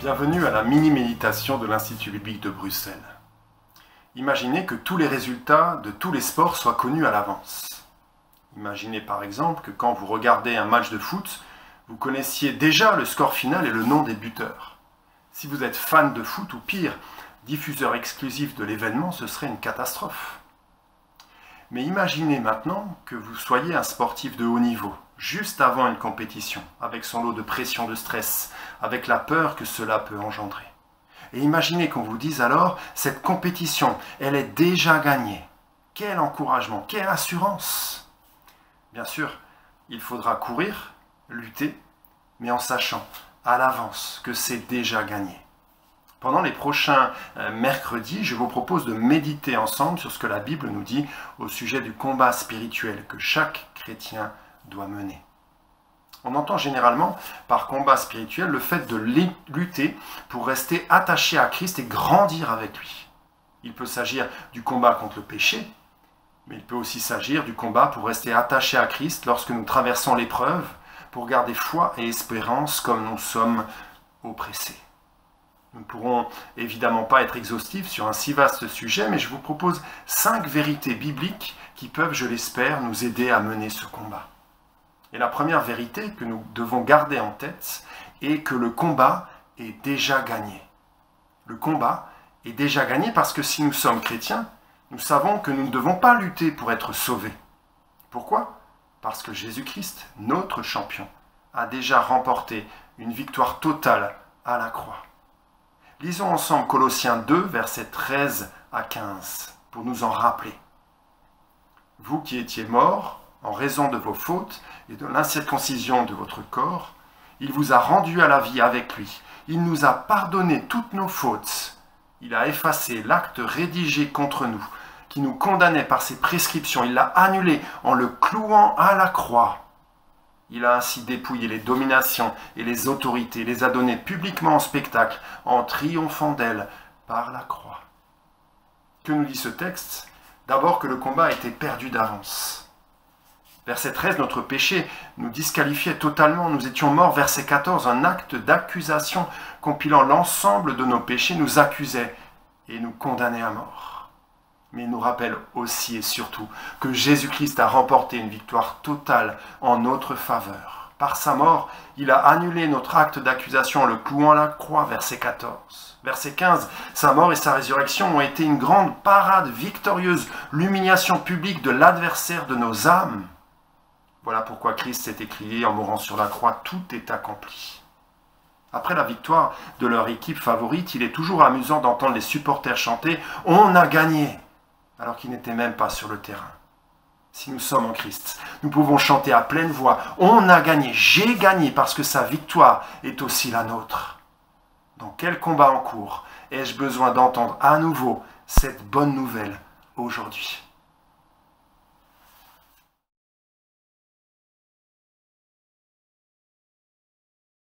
Bienvenue à la mini-méditation de l'Institut biblique de Bruxelles. Imaginez que tous les résultats de tous les sports soient connus à l'avance. Imaginez par exemple que quand vous regardez un match de foot, vous connaissiez déjà le score final et le nom des buteurs. Si vous êtes fan de foot ou pire, diffuseur exclusif de l'événement, ce serait une catastrophe. Mais imaginez maintenant que vous soyez un sportif de haut niveau, juste avant une compétition, avec son lot de pression, de stress, avec la peur que cela peut engendrer. Et imaginez qu'on vous dise alors, cette compétition, elle est déjà gagnée. Quel encouragement, quelle assurance! Bien sûr, il faudra courir, lutter, mais en sachant à l'avance que c'est déjà gagné. Pendant les prochains mercredis, je vous propose de méditer ensemble sur ce que la Bible nous dit au sujet du combat spirituel que chaque chrétien doit mener. On entend généralement par combat spirituel le fait de lutter pour rester attaché à Christ et grandir avec lui. Il peut s'agir du combat contre le péché, mais il peut aussi s'agir du combat pour rester attaché à Christ lorsque nous traversons l'épreuve, pour garder foi et espérance comme nous sommes oppressés. Nous ne pourrons évidemment pas être exhaustifs sur un si vaste sujet, mais je vous propose 5 vérités bibliques qui peuvent, je l'espère, nous aider à mener ce combat. Et la première vérité que nous devons garder en tête est que le combat est déjà gagné. Le combat est déjà gagné parce que si nous sommes chrétiens, nous savons que nous ne devons pas lutter pour être sauvés. Pourquoi ? Parce que Jésus-Christ, notre champion, a déjà remporté une victoire totale à la croix. Lisons ensemble Colossiens 2, versets 13 à 15, pour nous en rappeler. Vous qui étiez morts en raison de vos fautes et de l'incirconcision de votre corps, il vous a rendus à la vie avec lui. Il nous a pardonné toutes nos fautes. Il a effacé l'acte rédigé contre nous, qui nous condamnait par ses prescriptions. Il l'a annulé en le clouant à la croix. Il a ainsi dépouillé les dominations et les autorités, les a données publiquement en spectacle, en triomphant d'elles par la croix. Que nous dit ce texte ? D'abord que le combat a été perdu d'avance. Verset 13, notre péché nous disqualifiait totalement, nous étions morts. Verset 14, un acte d'accusation compilant l'ensemble de nos péchés nous accusait et nous condamnait à mort. Mais il nous rappelle aussi et surtout que Jésus-Christ a remporté une victoire totale en notre faveur. Par sa mort, il a annulé notre acte d'accusation en le clouant à la croix, verset 14. Verset 15, sa mort et sa résurrection ont été une grande parade victorieuse, l'humiliation publique de l'adversaire de nos âmes. Voilà pourquoi Christ s'est écrié en mourant sur la croix, tout est accompli. Après la victoire de leur équipe favorite, il est toujours amusant d'entendre les supporters chanter « On a gagné !» alors qu'ils n'étaient même pas sur le terrain. Si nous sommes en Christ, nous pouvons chanter à pleine voix « On a gagné, j'ai gagné parce que sa victoire est aussi la nôtre !» Dans quel combat en cours ai-je besoin d'entendre à nouveau cette bonne nouvelle aujourd'hui ?